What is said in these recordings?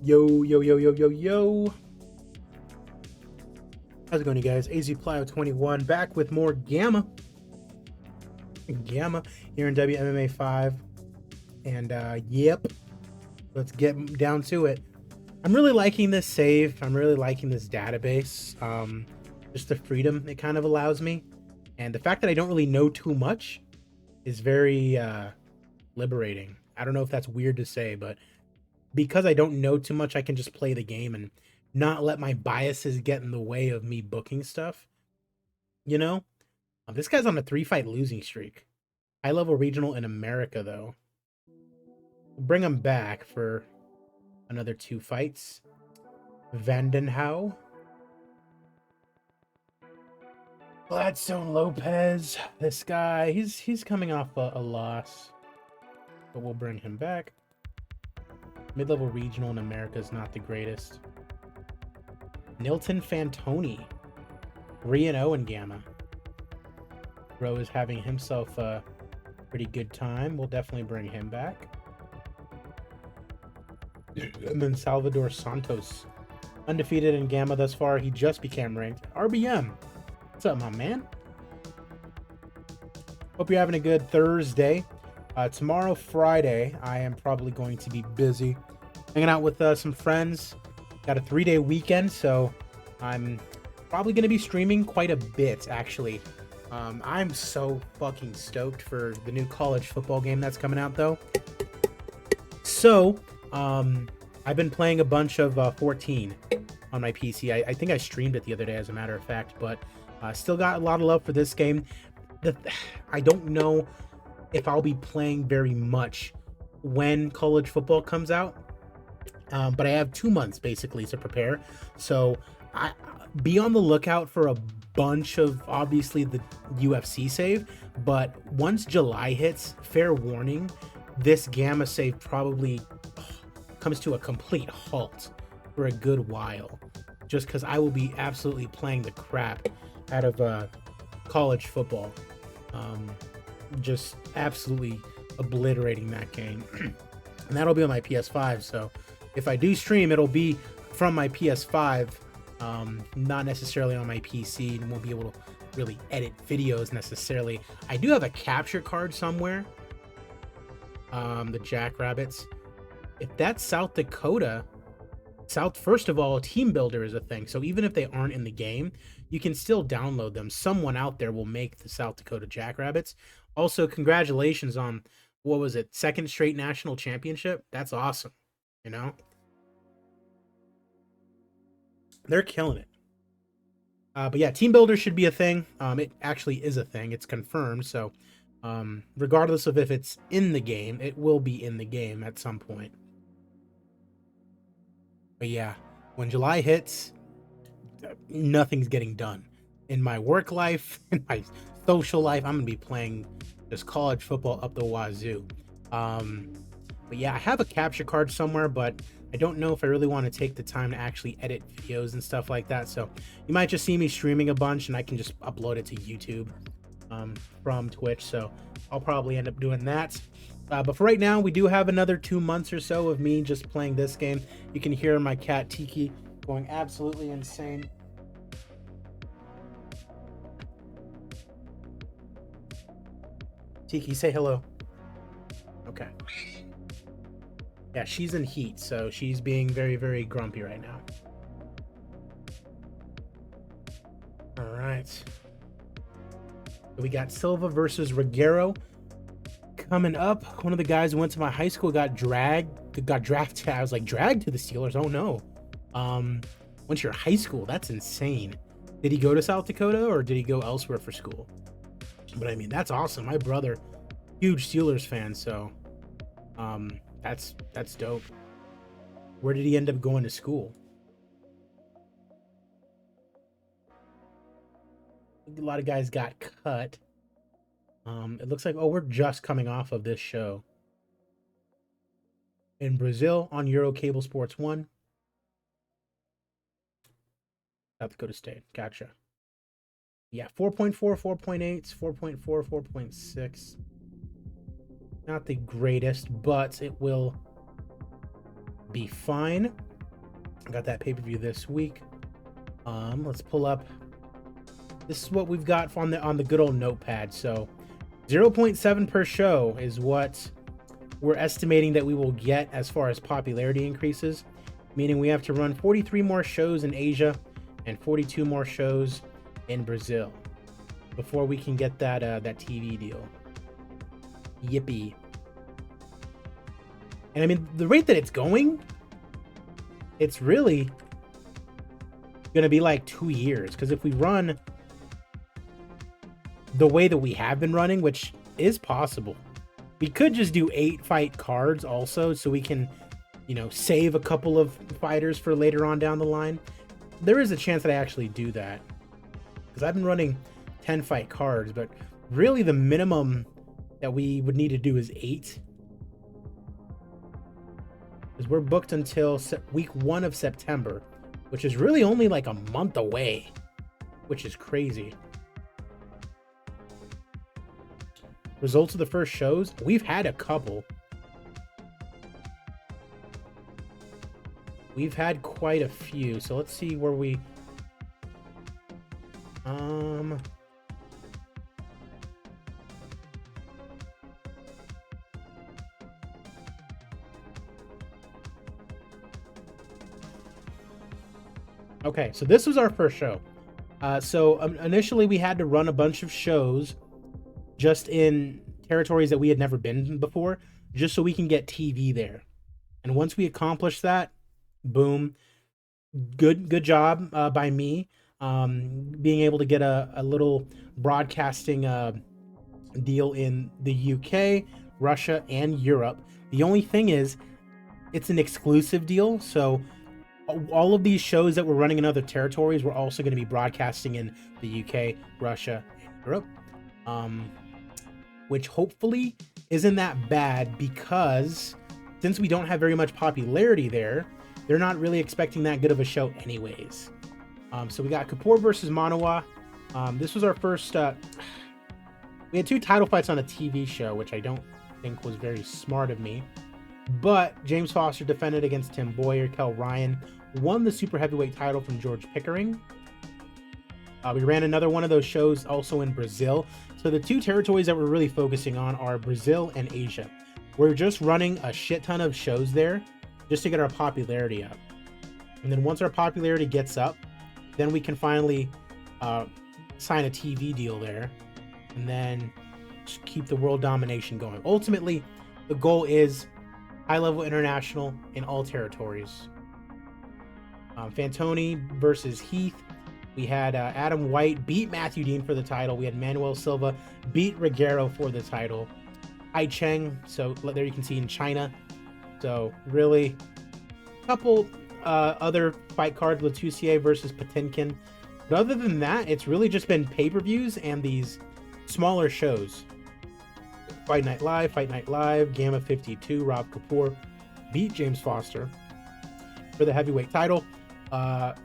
Yo, yo, yo, yo, yo, yo. How's it going, you guys? AZ Plyo 21 back with more Gamma here in WMMA 5. And yep, let's get down to it. I'm really liking this save. I'm really liking this database. Just the freedom it kind of allows me. And the fact that I don't really know too much is very liberating. I don't know if that's weird to say, but because I don't know too much, I can just play the game and not let my biases get in the way of me booking stuff. You know, this guy's on a 3-fight losing streak. High level regional in America, though. We'll bring him back for another 2 fights. Vandenhau. Gladstone Lopez. This guy, he's coming off a loss, but we'll bring him back. Mid-level regional in America is not the greatest. Nilton Fantoni, 3-0 in Gamma. Bro is having himself a pretty good time. We'll definitely bring him back. And then Salvador Santos, undefeated in Gamma thus far. He just became ranked. RBM, what's up, my man? Hope you're having a good Thursday. Tomorrow, Friday, I am probably going to be busy hanging out with some friends. Got a 3-day weekend, so I'm probably going to be streaming quite a bit, actually. I'm so fucking stoked for the new college football game that's coming out, though. So, I've been playing a bunch of 14 on my PC. I think I streamed it the other day, as a matter of fact, but still got a lot of love for this game. I don't know if I'll be playing very much when college football comes out, but I have 2 months basically to prepare, so be on the lookout for a bunch of, obviously, the UFC save. But once July hits, fair warning, this Gamma save probably comes to a complete halt for a good while, just because I will be absolutely playing the crap out of college football. Just absolutely obliterating that game. And that'll be on my PS5, so if I do stream, it'll be from my PS5, not necessarily on my PC, and won't be able to really edit videos necessarily. I do have a capture card somewhere, the Jackrabbits. If that's South Dakota, first of all, Team Builder is a thing, so even if they aren't in the game, you can still download them. Someone out there will make the South Dakota Jackrabbits. Also, congratulations on, what was it, 2nd straight national championship? That's awesome, you know? They're killing it. But yeah, Team Builder should be a thing. It actually is a thing. It's confirmed, so regardless of if it's in the game, it will be in the game at some point. But yeah, when July hits, nothing's getting done. In my work life, in my social life, I'm going to be playing this college football up the wazoo. But yeah, I have a capture card somewhere, but I don't know if I really want to take the time to actually edit videos and stuff like that. So you might just see me streaming a bunch, and I can just upload it to YouTube from Twitch. So I'll probably end up doing that. But for right now, we do have another 2 months or so of me just playing this game. You can hear my cat Tiki going absolutely insane. Tiki, say hello. Okay. Yeah, she's in heat, so she's being very, very grumpy right now. All right. We got Silva versus Reguero coming up. One of the guys who went to my high school got drafted. I was like, dragged to the Steelers? Oh no. Went to your high school? That's insane. Did he go to South Dakota, or did he go elsewhere for school? But I mean, that's awesome. My brother, huge Steelers fan, so that's dope. Where did he end up going to school? A lot of guys got cut. It looks like, oh, we're just coming off of this show in Brazil on Euro Cable Sports 1. South Dakota State. Gotcha. Yeah, 4.4, 4.8, 4.4, 4.6. Not the greatest, but it will be fine. I got that pay-per-view this week. Let's pull up. This is what we've got on the good old notepad. So 0.7 per show is what we're estimating that we will get as far as popularity increases, meaning we have to run 43 more shows in Asia and 42 more shows in Brazil before we can get that TV deal. Yippee. And I mean, the rate that it's going, it's really going to be like 2 years, because if we run the way that we have been running, which is possible, we could just do 8 fight cards also, so we can, you know, save a couple of fighters for later on down the line. There is a chance that I actually do that, because I've been running 10 fight cards, but really the minimum that we would need to do is 8, because we're booked until week 1 of September, which is really only like a month away, which is crazy. Results of the first shows, we've had a couple. We've had quite a few, so let's see where we okay, so this was our first show. Initially we had to run a bunch of shows just in territories that we had never been before, just so we can get TV there. And once we accomplished that, boom, good job by me, being able to get a little broadcasting deal in the UK, Russia, and Europe. The only thing is, it's an exclusive deal, so all of these shows that we're running in other territories, we're also going to be broadcasting in the UK, Russia, and Europe. Which hopefully isn't that bad, because since we don't have very much popularity there, they're not really expecting that good of a show anyways. So we got Kapoor versus Manawa. This was our first... we had 2 title fights on a TV show, which I don't think was very smart of me. But James Foster defended against Tim Boyer. Kel Ryan won the super heavyweight title from George Pickering. We ran another one of those shows also in Brazil. So the 2 territories that we're really focusing on are Brazil and Asia. We're just running a shit ton of shows there just to get our popularity up. And then once our popularity gets up, then we can finally sign a TV deal there and then just keep the world domination going. Ultimately, the goal is high-level international in all territories. Fantoni versus Heath. We had Adam White beat Matthew Dean for the title. We had Manuel Silva beat Reguero for the title. Hai Cheng, so there you can see in China. So really, a couple other fight cards, Latusier versus Patinkin. But other than that, it's really just been pay-per-views and these smaller shows. Fight Night Live, Gamma 52, Rob Kapoor beat James Foster for the heavyweight title.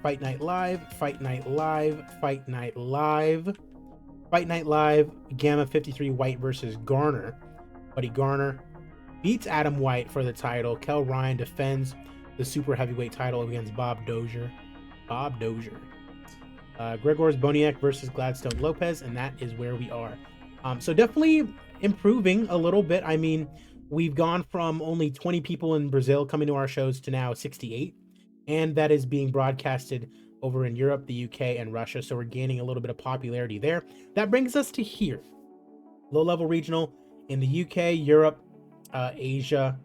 Fight Night Live, Gamma 53 White versus Garner. Buddy Garner beats Adam White for the title. Kel Ryan defends the super heavyweight title against Bob Dozier. Gregors Boniek versus Gladstone Lopez, and that is where we are. So definitely improving a little bit. I mean, we've gone from only 20 people in Brazil coming to our shows to now 68. And that is being broadcasted over in Europe, the UK, and Russia. So we're gaining a little bit of popularity there. That brings us to here. Low-level regional in the UK, Europe, Asia,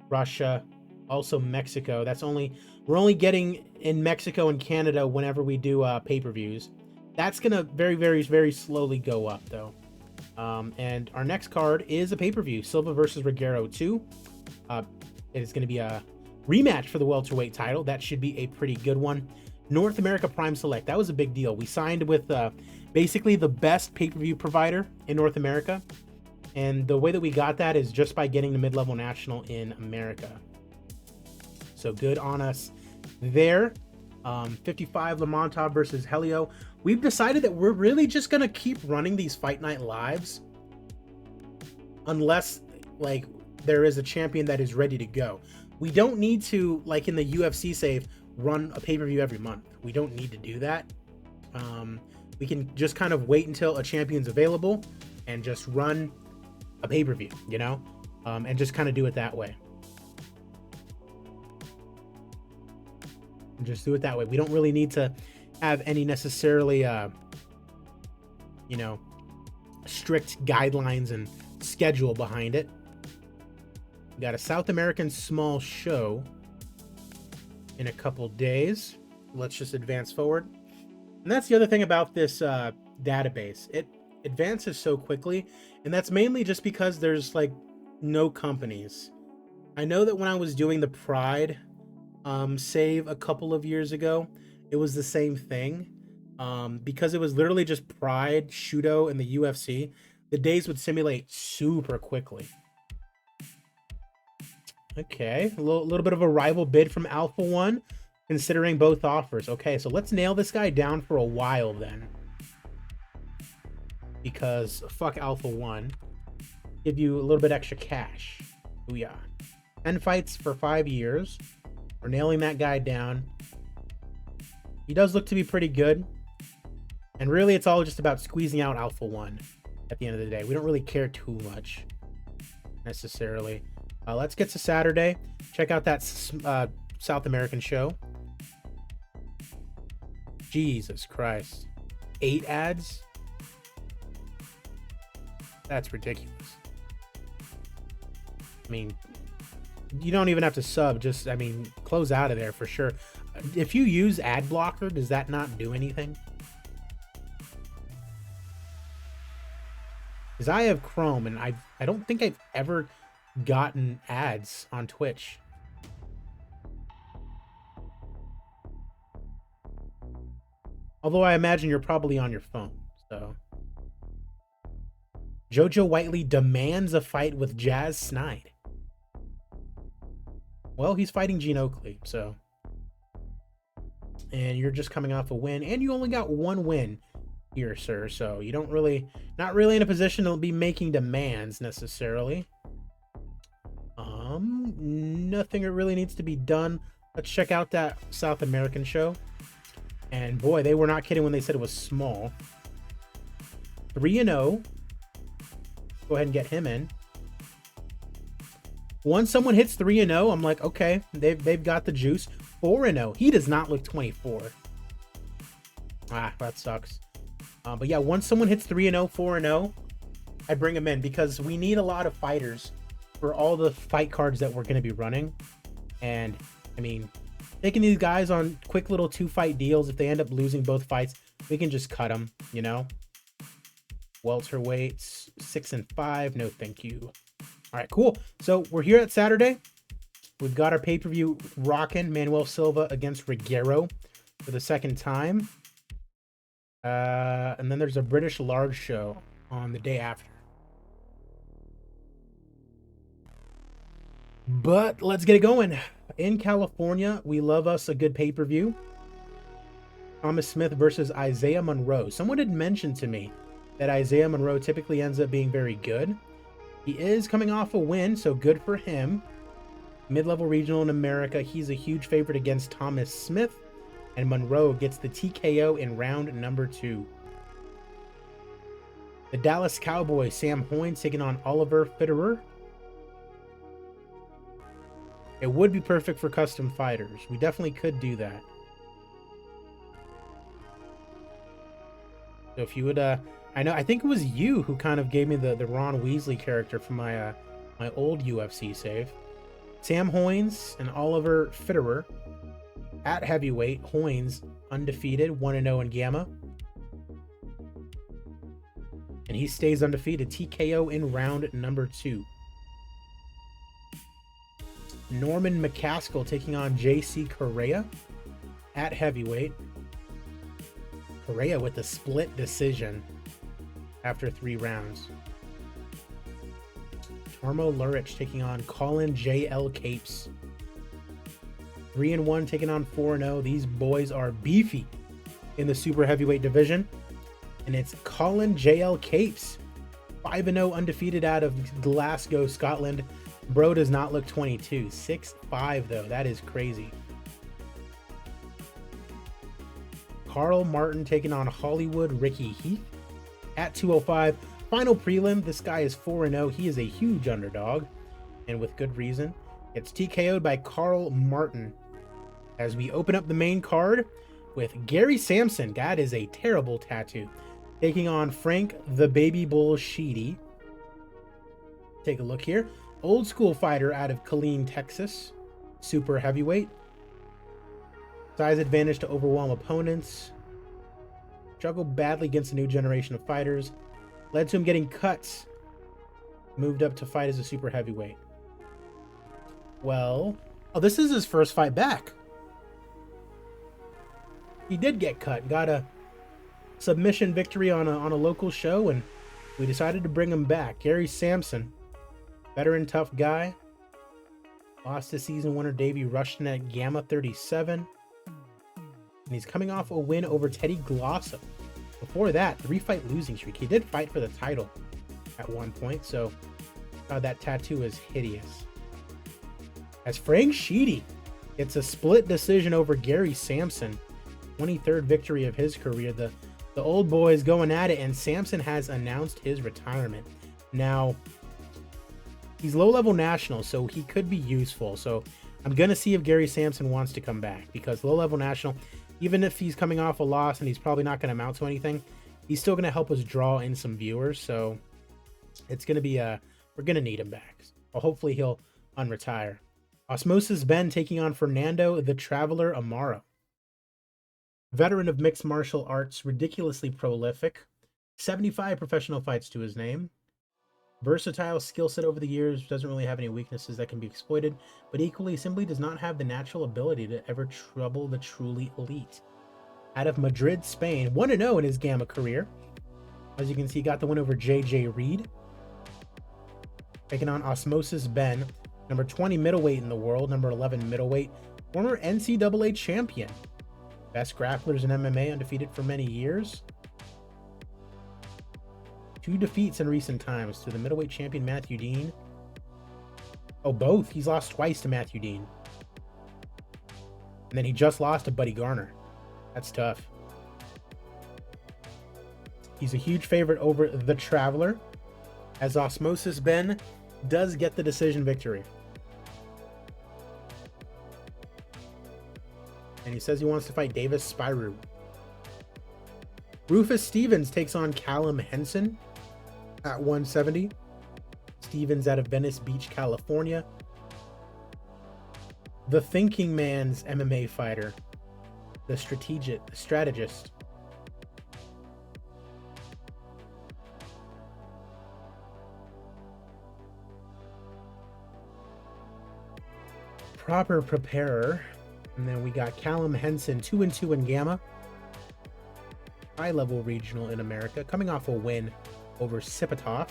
Russia, also Mexico. We're only getting in Mexico and Canada whenever we do pay-per-views. That's going to very, very, very slowly go up, though. And our next card is a pay-per-view, Silva versus Reguero 2. It is going to be a rematch for the welterweight title. That should be a pretty good one. North America Prime Select, that was a big deal. We signed with basically the best pay-per-view provider in North America, and the way that we got that is just by getting the mid-level national in America. So good on us there. 55 Lamontov versus Helio. We've decided that we're really just gonna keep running these Fight Night Lives unless like there is a champion that is ready to go. We don't need to, like in the UFC save, run a pay-per-view every month. We don't need to do that. We can just kind of wait until a champion's available and just run a pay-per-view, you know, and just kind of do it that way. And just do it that way. We don't really need to have any necessarily, you know, strict guidelines and schedule behind it. We got a South American small show in a couple days. Let's just advance forward. And that's the other thing about this database. It advances so quickly, and that's mainly just because there's like no companies. I know that when I was doing the Pride save a couple of years ago, it was the same thing. Because it was literally just Pride, Shudo, and the UFC, the days would simulate super quickly. Okay, a little bit of a rival bid from Alpha One, considering both offers. Okay, so let's nail this guy down for a while then. Because fuck Alpha One. Give you a little bit extra cash. Booyah. 10 fights for 5 years. We're nailing that guy down. He does look to be pretty good. And really, it's all just about squeezing out Alpha One at the end of the day. We don't really care too much, necessarily. Let's get to Saturday. Check out that South American show. Jesus Christ. 8 ads? That's ridiculous. I mean, you don't even have to sub. Just, I mean, close out of there for sure. If you use ad blocker, does that not do anything? Because I have Chrome, and I don't think I've ever gotten ads on Twitch. Although I imagine you're probably on your phone, so. Jojo Whiteley demands a fight with Jazz Snide. Well, he's fighting Gene Oakley, so. And you're just coming off a win, and you only got 1 win here, sir, so you don't really, not really in a position to be making demands necessarily. Nothing really needs to be done. Let's check out that South American show. And boy, they were not kidding when they said it was small. 3-0. Go ahead and get him in. Once someone hits 3-0, I'm like, okay, they've got the juice. 4-0. He does not look 24. Ah, that sucks. But yeah, once someone hits 3-0, 4-0, I bring him in because we need a lot of fighters for all the fight cards that we're going to be running. And I mean, taking these guys on quick little 2-fight deals, if they end up losing both fights, we can just cut them, you know. Welterweights 6 and 5, no thank you. All right, cool. So we're here at Saturday. We've got our pay-per-view rocking. Manuel Silva against Reguero for the 2nd time. And then there's a British large show on the day after. But let's get it going. In California, we love us a good pay-per-view. Thomas Smith versus Isaiah Monroe. Someone had mentioned to me that Isaiah Monroe typically ends up being very good. He is coming off a win, so good for him. Mid-level regional in America, he's a huge favorite against Thomas Smith. And Monroe gets the TKO in round number 2. The Dallas Cowboys, Sam Hoynes taking on Oliver Fitterer. It would be perfect for custom fighters. We definitely could do that. So if you would, I think it was you who kind of gave me the Ron Weasley character from my my old UFC save. Sam Hoynes and Oliver Fitterer at heavyweight. Hoynes undefeated, 1-0 in Gamma. And he stays undefeated. TKO in round number 2. Norman McCaskill taking on JC Correa at heavyweight. Correa with a split decision after 3 rounds. Tormo Lurich taking on Colin J.L. Capes. 3-1 taking on 4-0. These boys are beefy in the super heavyweight division. And it's Colin J.L. Capes. 5-0 undefeated out of Glasgow, Scotland. Bro does not look 22. 6'5" though. That is crazy. Carl Martin taking on Hollywood Ricky Heath. At 205, final prelim. This guy is 4-0. He is a huge underdog, and with good reason. It's TKO'd by Carl Martin. As we open up the main card with Gary Sampson. That is a terrible tattoo. Taking on Frank the Baby Bull Sheedy. Take a look here. Old school fighter out of Killeen, Texas. Super heavyweight. Size advantage to overwhelm opponents. Struggled badly against a new generation of fighters. Led to him getting cuts. Moved up to fight as a super heavyweight. Well, oh, this is his first fight back. He did get cut. Got a submission victory on a local show, and we decided to bring him back. Gary Sampson, veteran tough guy. Lost to season winner Davey Rushton at Gamma 37. And he's coming off a win over Teddy Glosso. Before that, 3-fight losing streak. He did fight for the title at one point, so that tattoo is hideous. As Frank Sheedy, it's a split decision over Gary Sampson. 23rd victory of his career. The old boy is going at it, and Sampson has announced his retirement. Now, he's low-level national, so he could be useful. So I'm going to see if Gary Sampson wants to come back, because low-level national, even if he's coming off a loss and he's probably not going to amount to anything, he's still going to help us draw in some viewers. So it's going to be we're going to need him back. Well, hopefully he'll unretire. Osmosis Ben taking on Fernando the Traveler Amaro. Veteran of mixed martial arts, ridiculously prolific. 75 professional fights to his name. Versatile skill set over the years, doesn't really have any weaknesses that can be exploited, but equally simply does not have the natural ability to ever trouble the truly elite. Out of Madrid, Spain, 1-0 in his Gamma career. As you can see, he got the win over JJ Reed. Taking on Osmosis Ben, number 20 middleweight in the world, number 11 middleweight, former NCAA champion. Best grapplers in MMA, undefeated for many years. 2 defeats in recent times to the middleweight champion Matthew Dean. Oh, both. He's lost twice to Matthew Dean. And then he just lost to Buddy Garner. That's tough. He's a huge favorite over the Traveler, as Osmosis Ben does get the decision victory. And he says he wants to fight Davis Spyru. Rufus Stevens takes on Callum Henson at 170. Stevens out of Venice Beach, California. The thinking man's MMA fighter. The strategist. Proper preparer. And then we got Callum Henson, 2-2 in Gamma. High-level regional in America, coming off a win over Sipatov.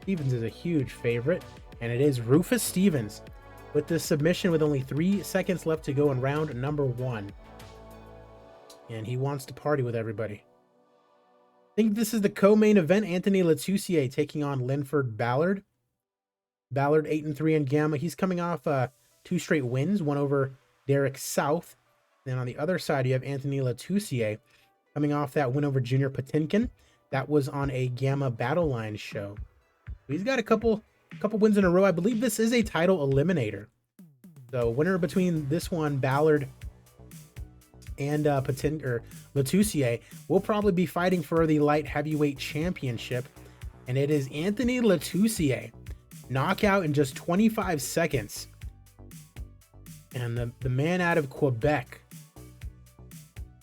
Stevens is a huge favorite, and it is Rufus Stevens with the submission with only 3 seconds left to go in round number 1. And he wants to party with everybody. I think this is the co-main event. Anthony Latusier taking on Linford Ballard. Ballard 8-3 in Gamma. He's coming off 2 straight wins, one over Derek South. Then on the other side, you have Anthony Latusier coming off that win over Junior Patinkin. That was on a Gamma Battle Line show. He's got a couple wins in a row. I believe this is a title eliminator. So winner between this one, Ballard and Latusier, will probably be fighting for the light heavyweight championship. And it is Anthony Latusier. Knockout in just 25 seconds. And the man out of Quebec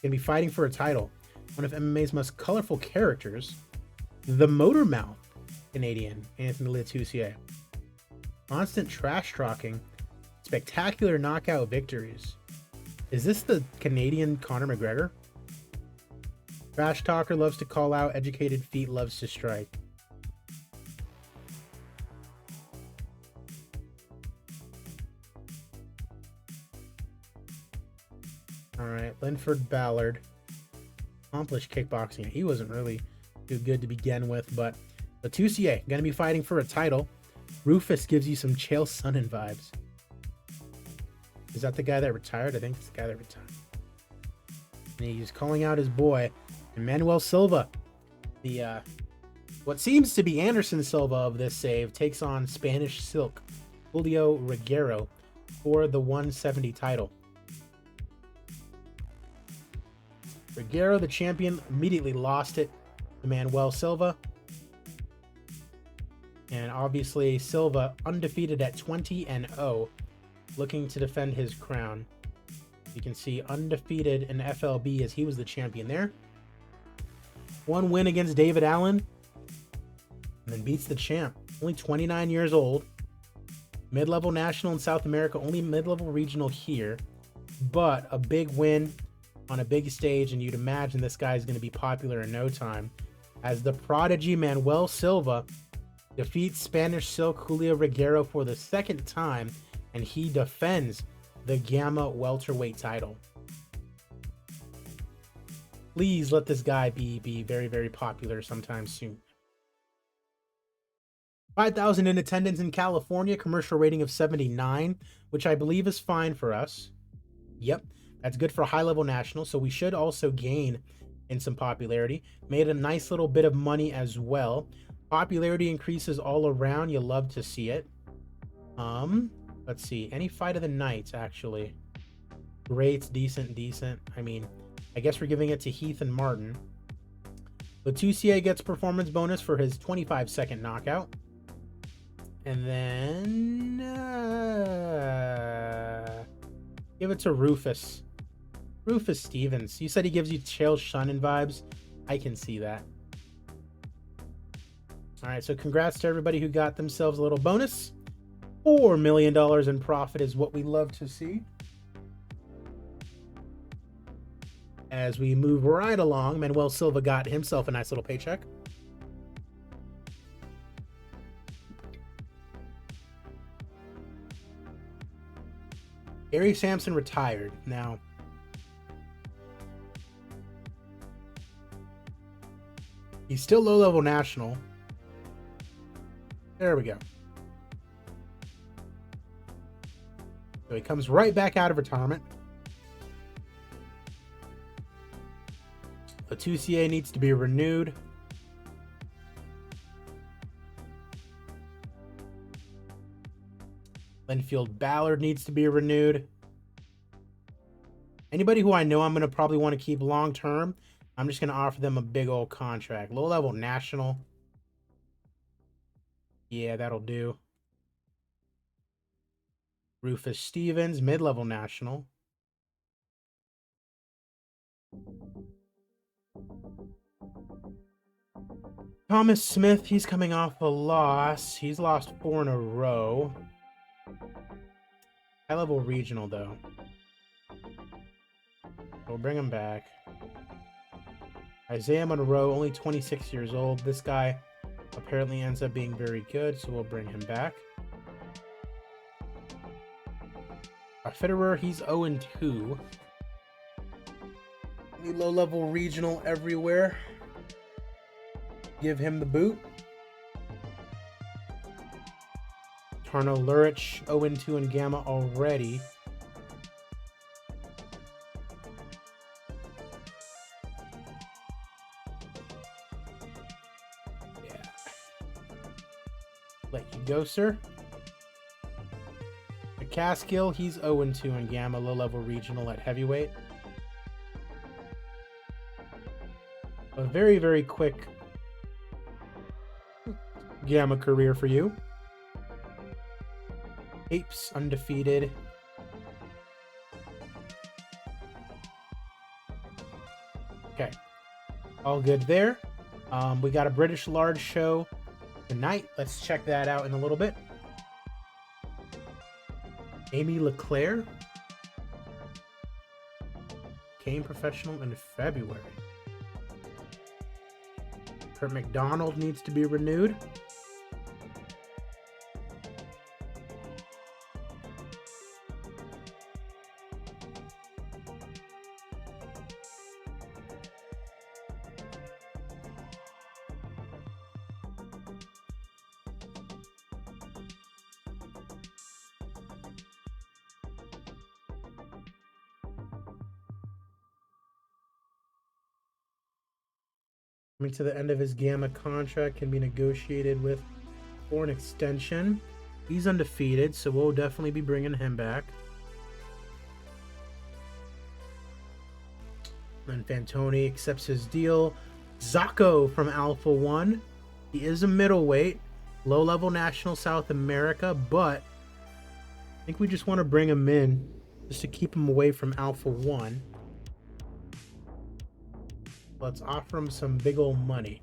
can be fighting for a title. One of MMA's most colorful characters, the Motor Mouth Canadian, Anthony Latusier. Constant trash talking, spectacular knockout victories. Is this the Canadian Conor McGregor? Trash talker, loves to call out, educated feet, loves to strike. All right, Linford Ballard. Accomplished kickboxing. He wasn't really too good to begin with, but Latusier going to be fighting for a title. Rufus gives you some Chael Sonnen vibes. Is that the guy that retired? I think it's the guy that retired. And he's calling out his boy, Emmanuel Silva. The what seems to be Anderson Silva of this save takes on Spanish Silk, Julio Reguero, for the 170 title. Reguero, the champion, immediately lost it to Manuel Silva. And obviously Silva undefeated at 20-0, looking to defend his crown. You can see undefeated in FLB as he was the champion there. One win against David Allen, and then beats the champ. Only 29 years old. Mid-level national in South America, only mid-level regional here. But a big win on a big stage, and you'd imagine this guy's going to be popular in no time. As the prodigy Manuel Silva defeats Spanish Silk Julio Reguero for the second time, and he defends the Gamma welterweight title. Please let this guy be very, very popular sometime soon. 5,000 in attendance in California, commercial rating of 79, which I believe is fine for us. Yep, that's good for high-level national, so we should also gain in some popularity. Made a nice little bit of money as well. Popularity increases all around. You love to see it. Let's see. Any fight of the night, actually. Great, decent. I mean, I guess we're giving it to Heath and Martin. Latusier gets performance bonus for his 25-second knockout. And then give it to Rufus. Rufus Stevens. You said he gives you Chael Sonnen vibes. I can see that. All right, so congrats to everybody who got themselves a little bonus. $4 million in profit is what we love to see. As we move right along, Manuel Silva got himself a nice little paycheck. Gary Sampson retired. Now, he's still low-level national. There we go. So he comes right back out of retirement. Latusier needs to be renewed. Linfield Ballard needs to be renewed. Anybody who I know I'm going to probably want to keep long term, I'm just going to offer them a big old contract. Low level national. Yeah, that'll do. Rufus Stevens, mid-level national. Thomas Smith, he's coming off a loss. He's lost 4 in a row. High-level regional, though. We'll bring him back. Isaiah Monroe, only 26 years old. This guy apparently ends up being very good, so we'll bring him back. Fitterer, he's 0-2. Low-level regional everywhere. Give him the boot. Tarno Lurich, 0-2 in Gamma already. Yeah. Let you go, sir. Caskill, he's 0-2 in Gamma, low-level regional at heavyweight. A very, very quick Gamma career for you. Apes, undefeated. Okay. All good there. We got a British large show tonight. Let's check that out in a little bit. Amy Leclerc came professional in February. Kurt McDonald needs to be renewed. Coming to the end of his Gamma contract, can be negotiated with for an extension. He's undefeated, so we'll definitely be bringing him back. And Fantoni accepts his deal. Zocco from Alpha 1. He is a middleweight, low-level national South America, but I think we just want to bring him in just to keep him away from Alpha 1. Let's offer him some big old money.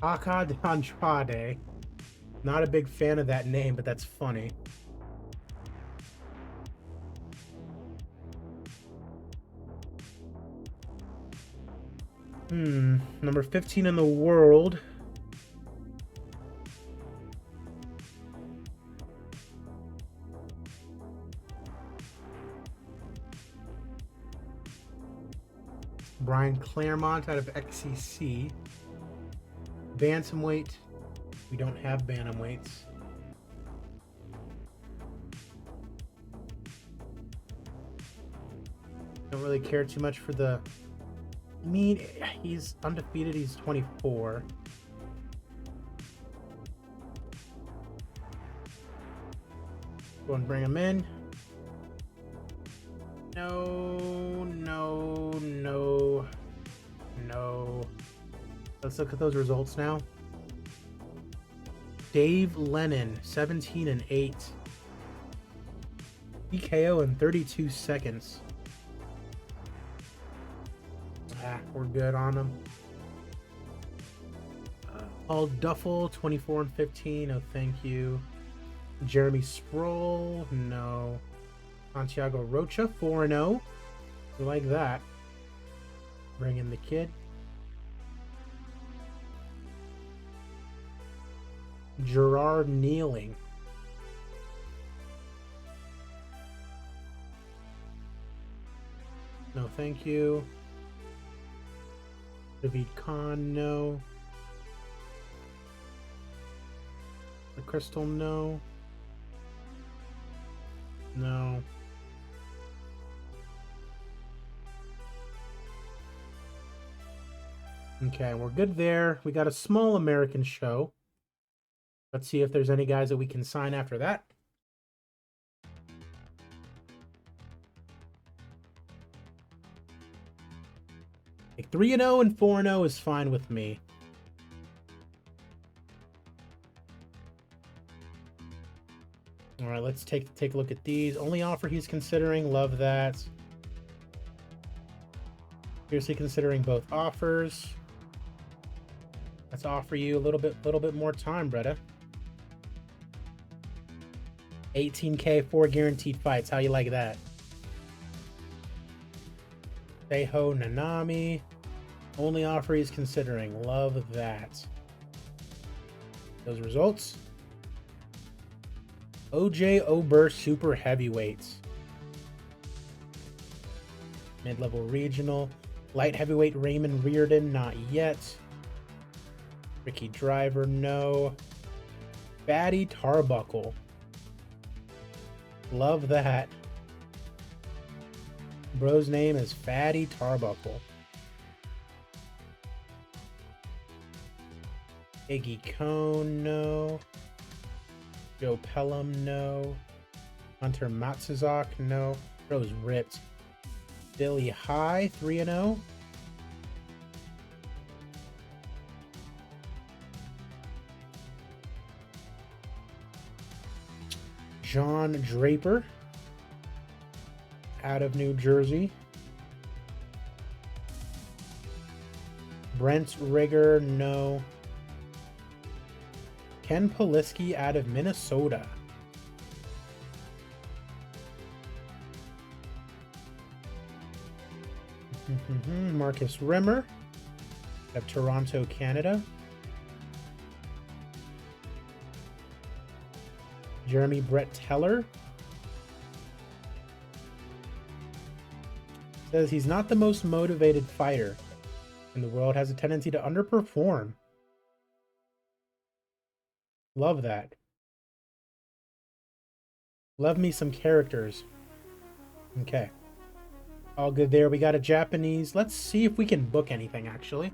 Aka de Andrade. Not a big fan of that name, but that's funny. Number 15 in the world. Brian Claremont out of XCC. Bantamweight. We don't have bantamweights. Don't really care too much for the... I mean, he's undefeated. He's 24. Go and bring him in. No, no, no, no. Let's look at those results now. Dave Lennon, 17-8. TKO in 32 seconds. We're good on him. Paul Duffel, 24-15. Oh, thank you. Jeremy Sproul, no. Santiago Rocha, 4-0. We like that. Bring in the kid. Gerard Kneeling. No, thank you. David Khan, no. The Crystal, no. No. Okay, we're good there. We got a small American show. Let's see if there's any guys that we can sign after that. Like 3-0 and 4-0 is fine with me. All right, let's take a look at these. Only offer he's considering. Love that. Seriously considering both offers. Let's offer you a little bit more time, Bretta. 18K, 4 guaranteed fights. How you like that? Seiho Nanami. Only offer he's considering. Love that. Those results. OJ Ober Super Heavyweights. Mid-level regional. Light heavyweight Raymond Reardon, not yet. Ricky Driver, no. Fatty Tarbuckle. Love that. Bro's name is Fatty Tarbuckle. Iggy Cohn, no. Joe Pelham, no. Hunter Matsuzak, no. Bro's ripped. Billy High, 3-0. John Draper out of New Jersey. Brent Rigger, no. Ken Poliski out of Minnesota. Marcus Rimmer of Toronto, Canada. Jeremy Brett Teller says he's not the most motivated fighter in the world, has a tendency to underperform. Love that. Love me some characters. Okay. All good there. We got a Japanese. Let's see if we can book anything, actually.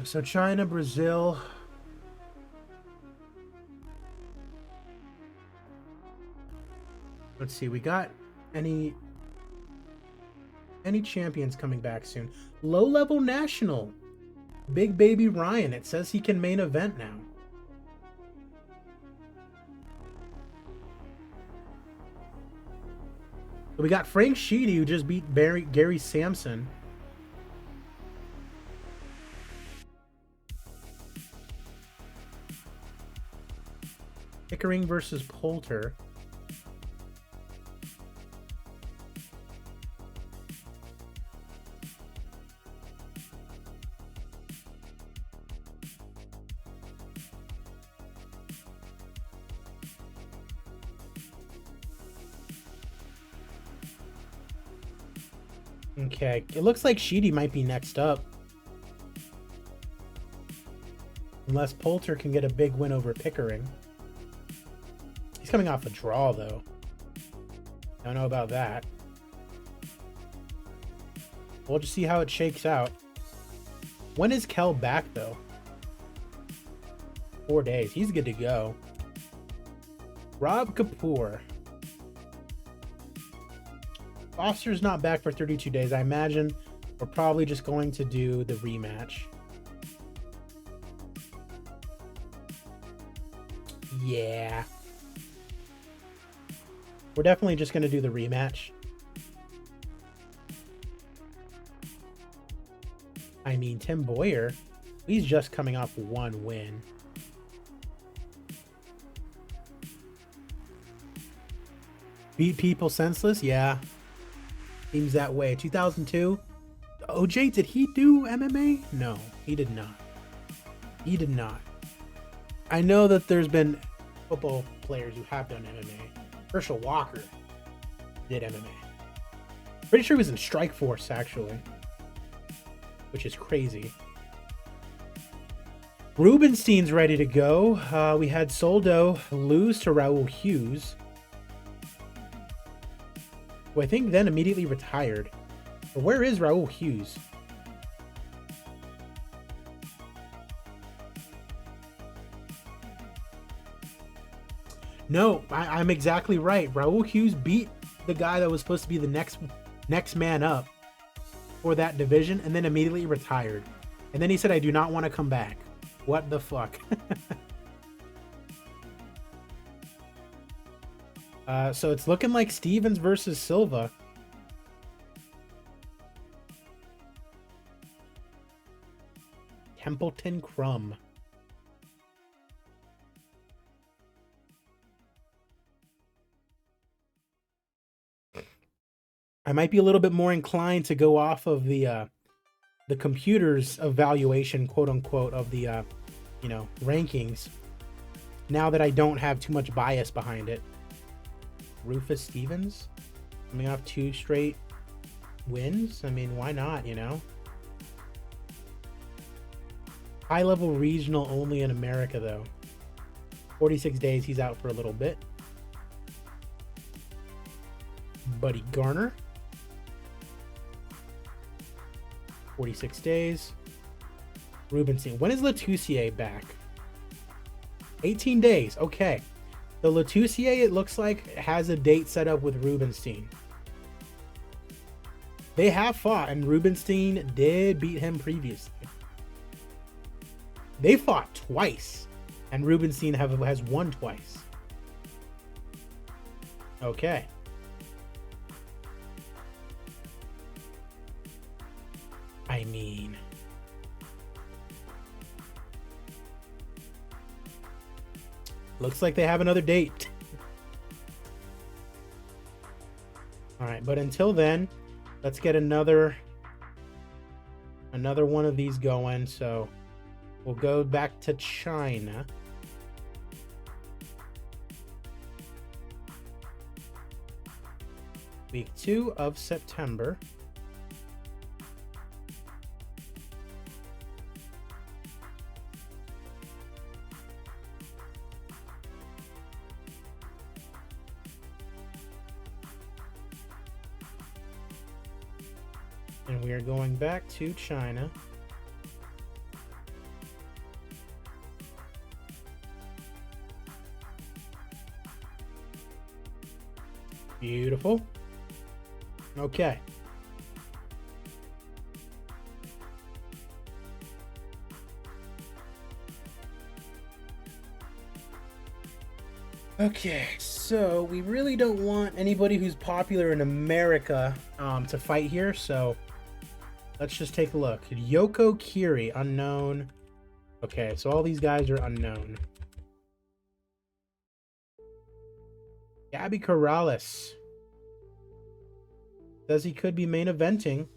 So China, Brazil. Let's see. We got any champions coming back soon? Low-level national. Big Baby Ryan. It says he can main event now. We got Frank Sheedy, who just beat Gary Sampson. Pickering versus Poulter. Okay, it looks like Sheedy might be next up. Unless Poulter can get a big win over Pickering. He's coming off a draw, though. Don't know about that. We'll just see how it shakes out. When is Kel back, though? 4 days. He's good to go. Rob Kapoor. Foster's not back for 32 days. I imagine we're probably just going to do the rematch. Yeah. We're definitely just going to do the rematch. I mean, Tim Boyer, he's just coming off 1 win. Beat people senseless? Yeah. Seems that way. 2002. OJ, did he do MMA? No, he did not. He did not. I know that there's been football players who have done MMA. Herschel Walker did MMA. Pretty sure he was in Strikeforce, actually. Which is crazy. Rubenstein's ready to go. We had Soldo lose to Raul Hughes, who I think then immediately retired. But where is Raul Hughes? No, I'm exactly right. Raul Hughes beat the guy that was supposed to be the next man up for that division and then immediately retired. And then he said, I do not want to come back. What the fuck? So it's looking like Stevens versus Silva. Templeton Crum. I might be a little bit more inclined to go off of the computer's evaluation, quote unquote, of the rankings, now that I don't have too much bias behind it. Rufus Stevens coming off 2 straight wins. I mean, why not, High level regional only in America, though. 46 days, he's out for a little bit. Buddy Garner. 46 days. Rubenstein. When is Latusier back? 18 days. Okay. The Latusier, it looks like, has a date set up with Rubenstein. They have fought, and Rubenstein did beat him previously. They fought twice, and Rubenstein has won twice. Okay. I mean, looks like they have another date. All right, but until then, let's get another one of these going. So we'll go back to China. Week 2 of September. And we are going back to China. Beautiful. Okay. Okay, so we really don't want anybody who's popular in America to fight here, so let's just take a look. Yoko Kiri, unknown. Okay, so all these guys are unknown. Gabby Corrales says he could be main eventing.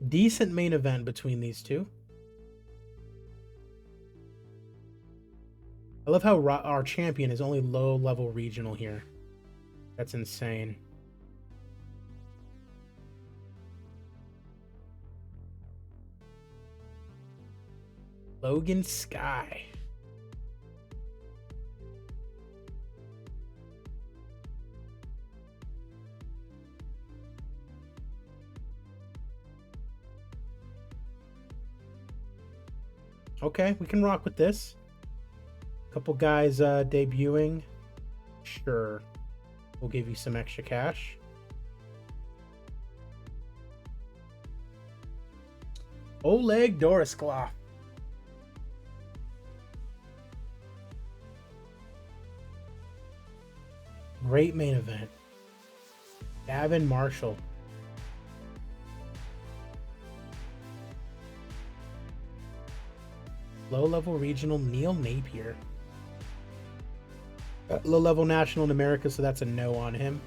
Decent main event between these two. I love how our champion is only low-level regional here. That's insane. Logan Sky. Okay, we can rock with this. Couple guys debuting. Sure. We'll give you some extra cash. Oleg Dorisklaw. Great main event. Gavin Marshall. Low-level regional Neil Napier. Low-level national in America, so that's a no on him.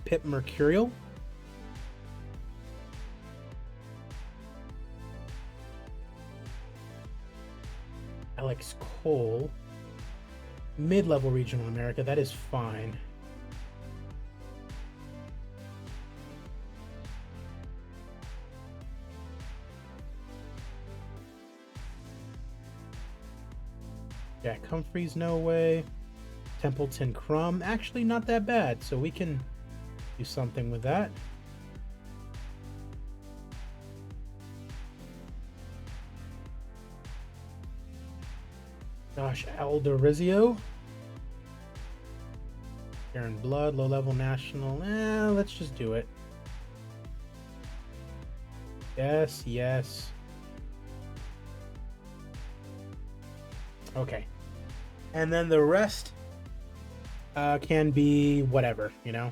Pip Mercurial. Alex Cole. Mid-level regional America, that is fine. Jack Humphreys, no way. Templeton Crumb, actually not that bad, so we can do something with that. Josh Alderizio. Aaron Blood, low-level national. Let's just do it. Yes, yes. Okay. And then the rest can be whatever, you know.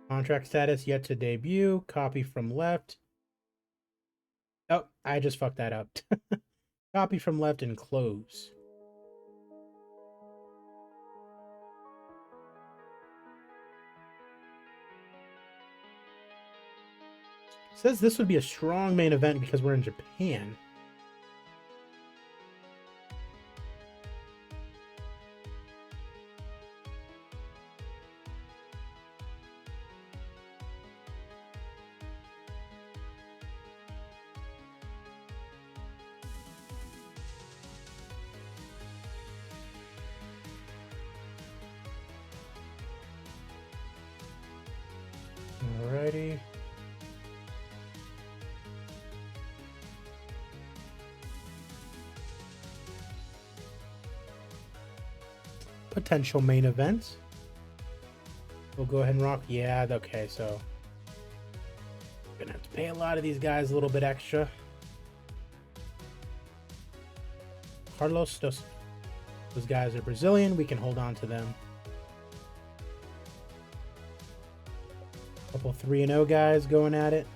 Contract status yet to debut. Copy from left. Oh, I just fucked that up. Copy from left and close. Says this would be a strong main event because we're in Japan. Alrighty. Potential main event. We'll go ahead and rock. Yeah, okay, so gonna have to pay a lot of these guys a little bit extra. Carlos Dos. Those guys are Brazilian. We can hold on to them. Couple 3-0 guys going at it.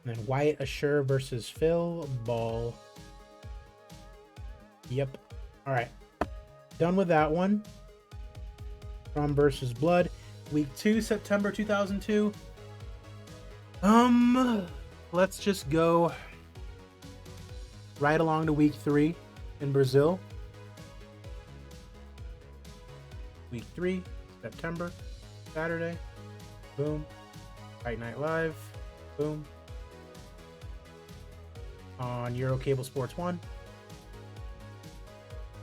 And then Wyatt Assure versus Phil Ball. Yep. All right. Done with that one. From versus Blood. Week 2, September 2002. Let's just go right along to week 3 in Brazil. Week 3, September, Saturday. Boom. Fight Night Live. Boom. On Euro Cable Sports 1.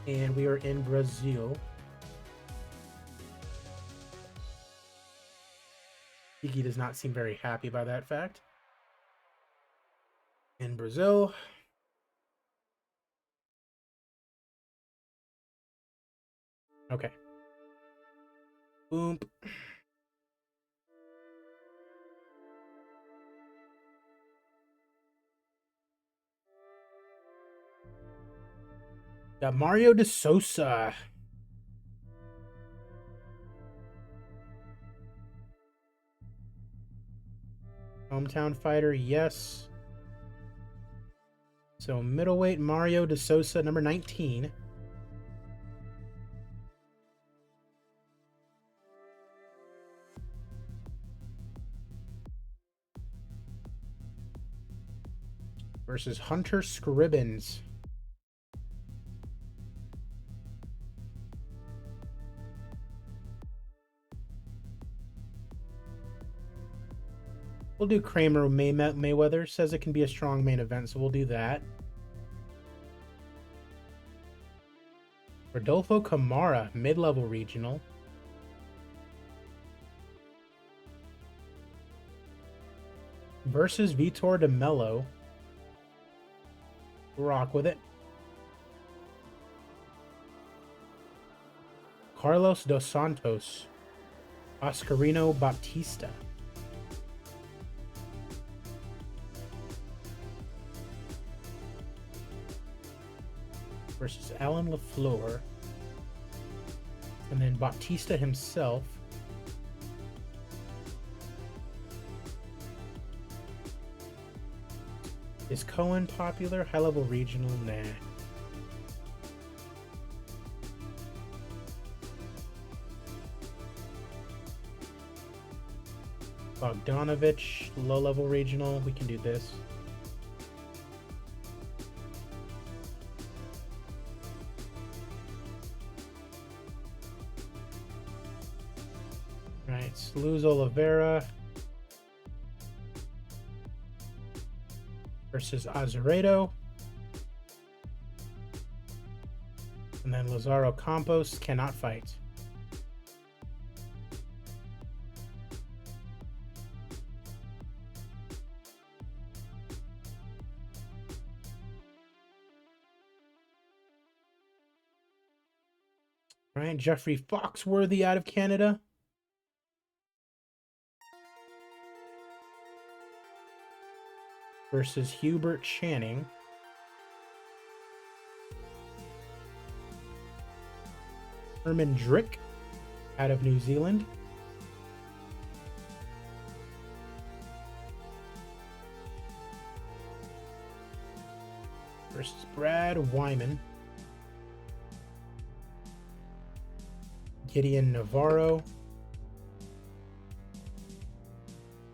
And we are in Brazil. Kiki does not seem very happy by that fact. In Brazil. Okay. Boom. Got Mario de Sousa. Hometown fighter, yes. So middleweight Mario de Sousa, number 19. Versus Hunter Scribbins. We'll do Kramer Mayweather. Says it can be a strong main event, so we'll do that. Rodolfo Camara, mid-level regional. Versus Vitor de Mello. Rock with it. Carlos dos Santos. Oscarino Baptista. Versus Alan LaFleur. And then Baptista himself. Is Cohen popular? High-level regional? Nah. Bogdanovich, low-level regional. We can do this. Right, Luz Oliveira versus Azeredo. And then Lazaro Campos cannot fight. Right, Jeffrey Foxworthy out of Canada. Versus Hubert Channing. Herman Drick out of New Zealand. Versus Brad Wyman. Gideon Navarro.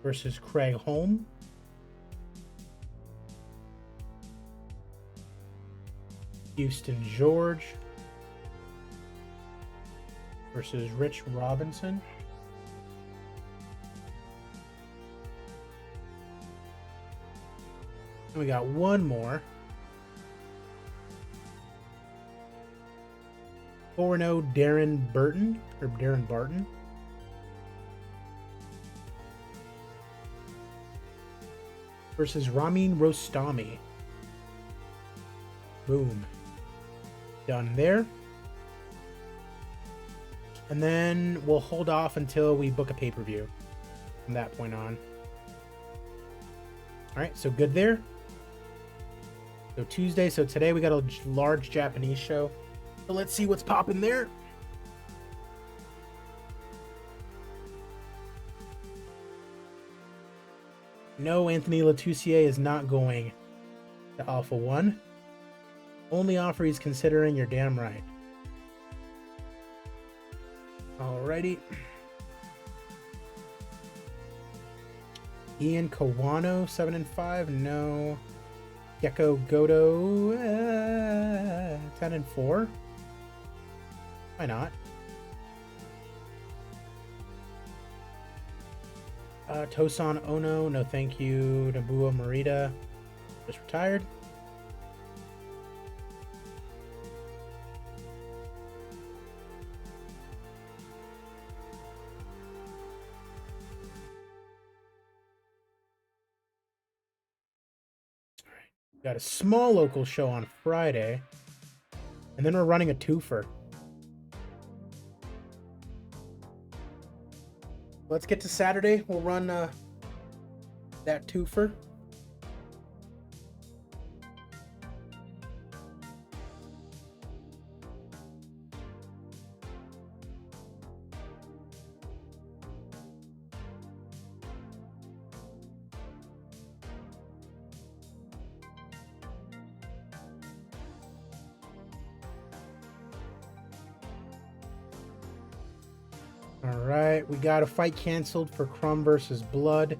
Versus Craig Holm. Houston George versus Rich Robinson. And we got one more. 4-0 Darren Burton, or Darren Barton. Versus Ramin Rostami. Boom. Done there. And then we'll hold off until we book a pay-per-view from that point on. Alright, so good there. So Tuesday, so today we got a large Japanese show. So let's see what's popping there. No, Anthony Latusier is not going to Alpha 1. Only offer he's considering, you're damn right. Alrighty. Ian Kawano, 7-5. No. Gecko Godo, 10-4. Why not? Tosan Ono, no thank you. Nabua Marita, just retired. Got a small local show on Friday, and then we're running a twofer. Let's get to Saturday. We'll run that twofer. All right, we got a fight canceled for Crumb versus Blood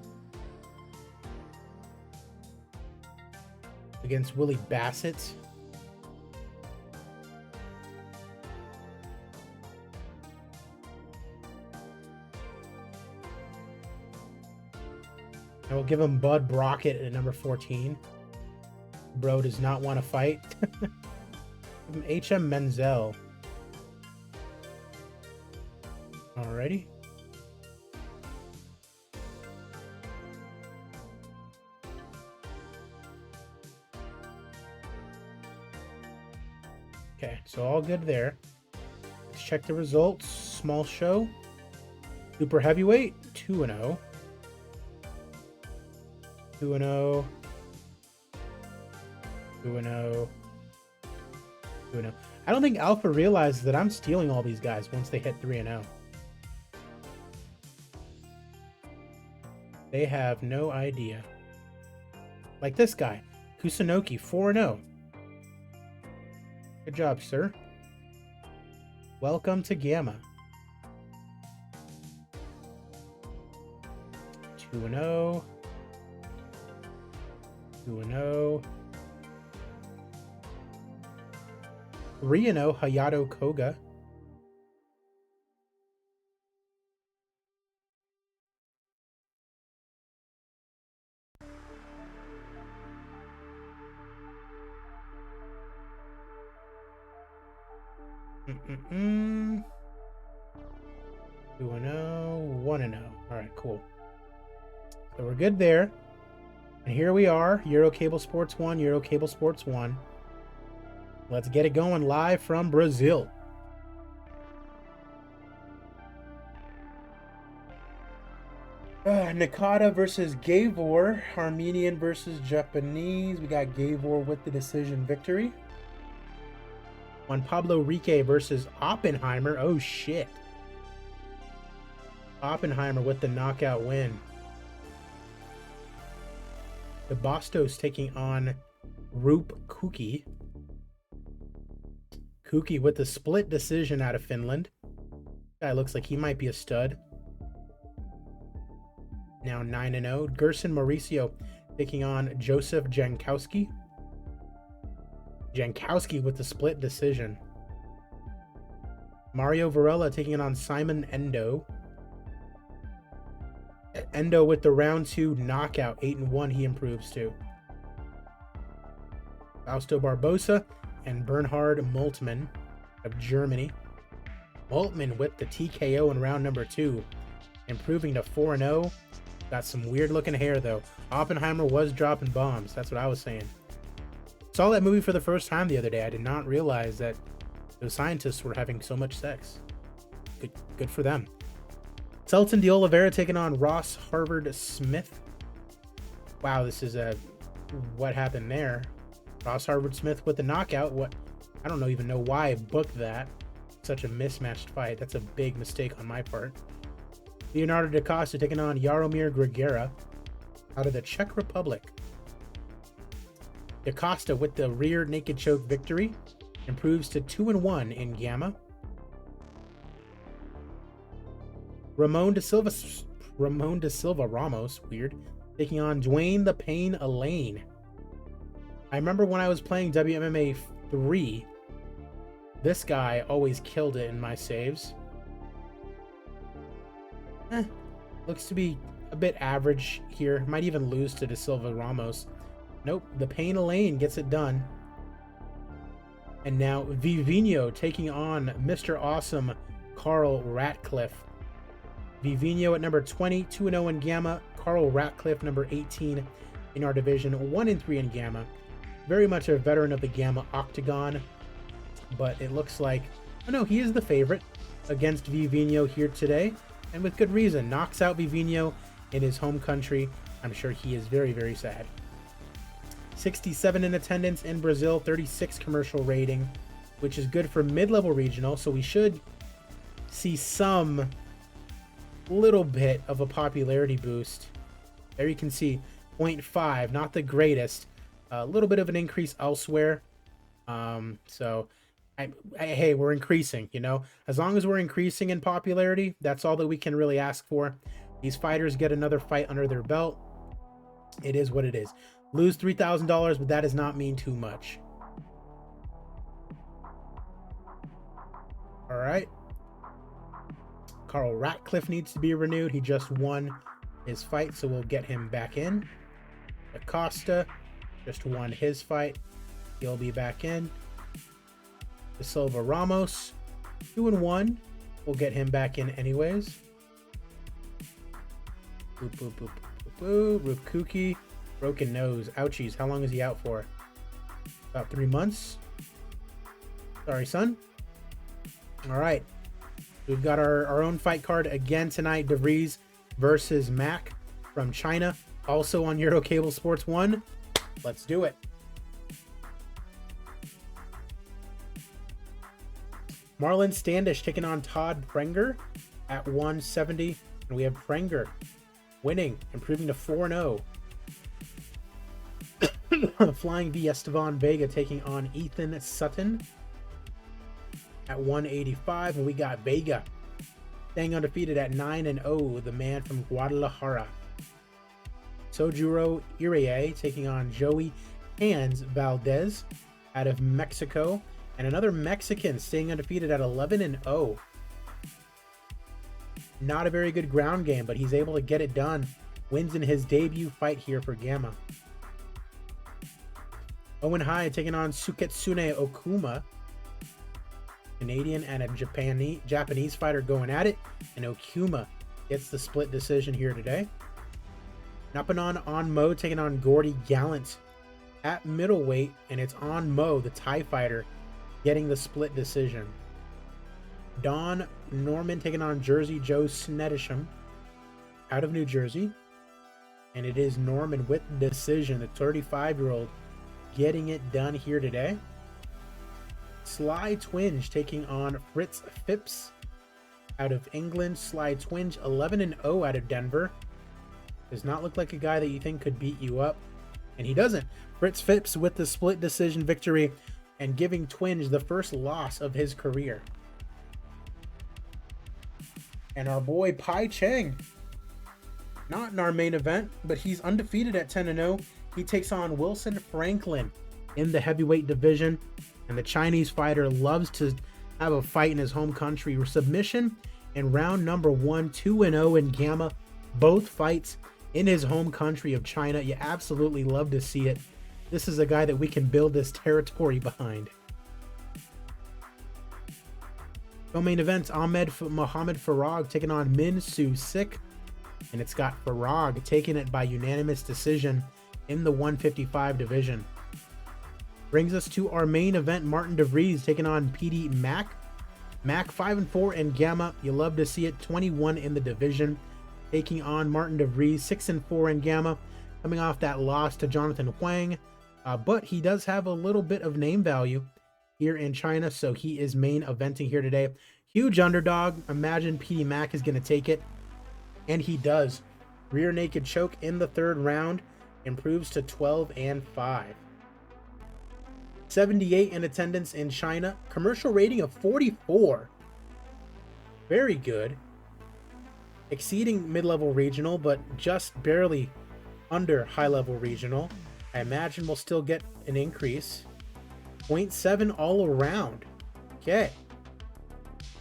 against Willie Bassett. And we'll give him Bud Brockett at number 14. Bro does not want to fight. HM Menzel. Alrighty. Okay, so all good there. Let's check the results. Small show. Super heavyweight, 2-0. 2-0. 2-0. 2-0. I don't think Alpha realizes that I'm stealing all these guys once they hit 3-0. They have no idea. Like this guy, Kusunoki, 4-0. Good job, sir. Welcome to Gamma. 2-0. 2-0. 3-0, Hayato Koga. Mm-mm-mm. 2-0, 1-0. All right, cool. So we're good there. And here we are, Euro Cable Sports 1, Euro Cable Sports 1. Let's get it going live from Brazil. Nakata versus Gavor. Armenian versus Japanese. We got Gavor with the decision victory. Juan Pablo Rique versus Oppenheimer. Oh, shit. Oppenheimer with the knockout win. The Bastos taking on Roop Kuki. Kuki with the split decision out of Finland. Guy looks like he might be a stud. Now 9-0. Gerson Mauricio taking on Joseph Jankowski. Jankowski with the split decision. Mario Varela taking on Simon Endo. Endo with the round 2 knockout. 8-1 he improves to. Fausto Barbosa and Bernhard Moltmann of Germany. Moltmann with the TKO in round number 2. Improving to 4-0. Got some weird looking hair though. Oppenheimer was dropping bombs. That's what I was saying. Saw that movie for the first time the other day. I did not realize that those scientists were having so much sex. Good for them. Selton de Oliveira taking on Ross Harvard Smith. Wow, this is what happened there. Ross Harvard Smith with the knockout. I don't even know why I booked that. Such a mismatched fight. That's a big mistake on my part. Leonardo da Costa taking on Jaromir Grigera out of the Czech Republic. Da Costa with the rear naked choke victory. Improves to 2-1 in Gamma. Ramon de Silva Ramos, weird, taking on Dwayne the Pain Elaine. I remember when I was playing WMMA 3, this guy always killed it in my saves. Looks to be a bit average here. Might even lose to De Silva Ramos. Nope, the Pain Elaine gets it done. And now Vivino taking on Mr. Awesome Carl Ratcliffe. Vivino at number 20, 2-0 in Gamma. Carl Ratcliffe, number 18 in our division, 1-3 in Gamma. Very much a veteran of the Gamma Octagon. But it looks like, oh no, he is the favorite against Vivino here today. And with good reason. Knocks out Vivino in his home country. I'm sure he is very, very sad. 67 in attendance in Brazil, 36 commercial rating, which is good for mid-level regional. So we should see some little bit of a popularity boost. There you can see 0.5, not the greatest. A little bit of an increase elsewhere. So hey, we're increasing, you know, as long as we're increasing in popularity, that's all that we can really ask for. These fighters get another fight under their belt. It is what it is. Lose $3,000, but that does not mean too much. All right. Carl Ratcliffe needs to be renewed. He just won his fight, so we'll get him back in. Acosta just won his fight. He'll be back in. De Silva Ramos, 2-1. We'll get him back in anyways. Boop, boop, boop, boop, boop. Rukuki, broken nose. Ouchies. How long is he out for? About 3 months. Sorry, son. All right. We've got our own fight card again tonight. De Vries versus Mac from China. Also on Euro Cable Sports 1. Let's do it. Marlon Standish taking on Todd Prenger at 170. And we have Prenger winning, improving to 4-0. Flying V Estevan Vega taking on Ethan Sutton at 185. And we got Vega staying undefeated at 9-0, the man from Guadalajara. Sojuro Irie taking on Joey Hands Valdez out of Mexico. And another Mexican staying undefeated at 11-0. Not a very good ground game, but he's able to get it done. Wins in his debut fight here for Gamma. Owen Hai taking on Suketsune Okuma. Canadian and a Japanese fighter going at it. And Okuma gets the split decision here today. Napanon Onmo taking on Gordy Gallant at middleweight. And it's Onmo, the Thai fighter, getting the split decision. Don Norman taking on Jersey Joe Snedisham out of New Jersey. And it is Norman with the decision, the 35-year-old, getting it done here today. Sly Twinge taking on Fritz Phipps out of England. Sly Twinge 11-0 out of Denver. Does not look like a guy that you think could beat you up. And he doesn't. Fritz Phipps with the split decision victory and giving Twinge the first loss of his career. And our boy Pai Cheng, not in our main event, but he's undefeated at 10-0. He takes on Wilson Franklin in the heavyweight division. And the Chinese fighter loves to have a fight in his home country. Submission in round number 1, 2-0 in Gamma. Both fights in his home country of China. You absolutely love to see it. This is a guy that we can build this territory behind. Co-main events, Mohamed Farag taking on Min Soo Sik. And it's got Farag taking it by unanimous decision in the 155 division. Brings us to our main event, Martin De Vries taking on PD Mac. Mac 5-4 in Gamma. You love to see it. 21 in the division. Taking on Martin De Vries, 6-4 in Gamma. Coming off that loss to Jonathan Huang. But he does have a little bit of name value here in China, so he is main eventing here today. Huge underdog. Imagine PD Mac is going to take it. And he does. Rear naked choke in the third round. Improves to 12-5. 78 in attendance in China. Commercial rating of 44. Very good. Exceeding mid-level regional, but just barely under high-level regional. I imagine we'll still get an increase. 0.7 all around. Okay.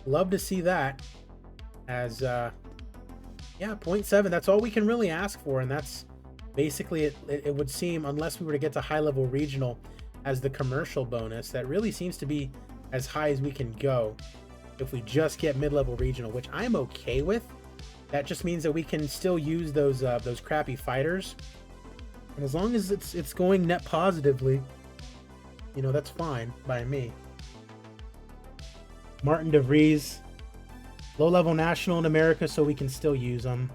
Love to see that. As Yeah, point 0.7. That's all we can really ask for, and that's basically it. It would seem, unless we were to get to high level regional as the commercial bonus, that really seems to be as high as we can go if we just get mid-level regional, which I'm okay with. That just means that we can still use those crappy fighters, and as long as it's going net positively, you know, that's fine by me. Martin DeVries, low-level national in America, so we can still use them.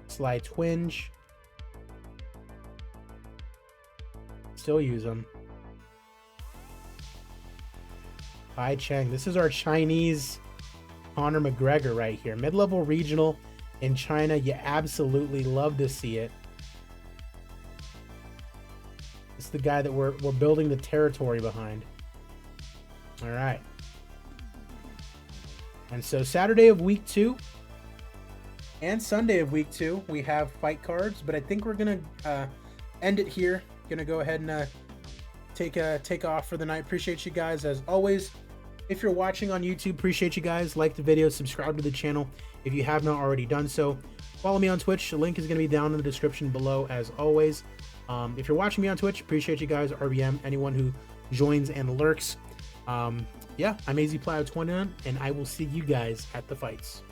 Sly Twinge, still use them. Pai Cheng, this is our Chinese Conor McGregor right here. Mid-level regional in China, you absolutely love to see it. It's the guy that we're building the territory behind. All right. And so Saturday of week 2 and Sunday of week 2, we have fight cards, but I think we're gonna end it here. Gonna go ahead and take off for the night. Appreciate you guys as always. If you're watching on YouTube, appreciate you guys. Like the video, subscribe to the channel if you have not already done so. Follow me on Twitch. The link is going to be down in the description below as always. If you're watching me on Twitch, appreciate you guys. RBM, anyone who joins and lurks. Yeah, I'm AZPlow29, and I will see you guys at the fights.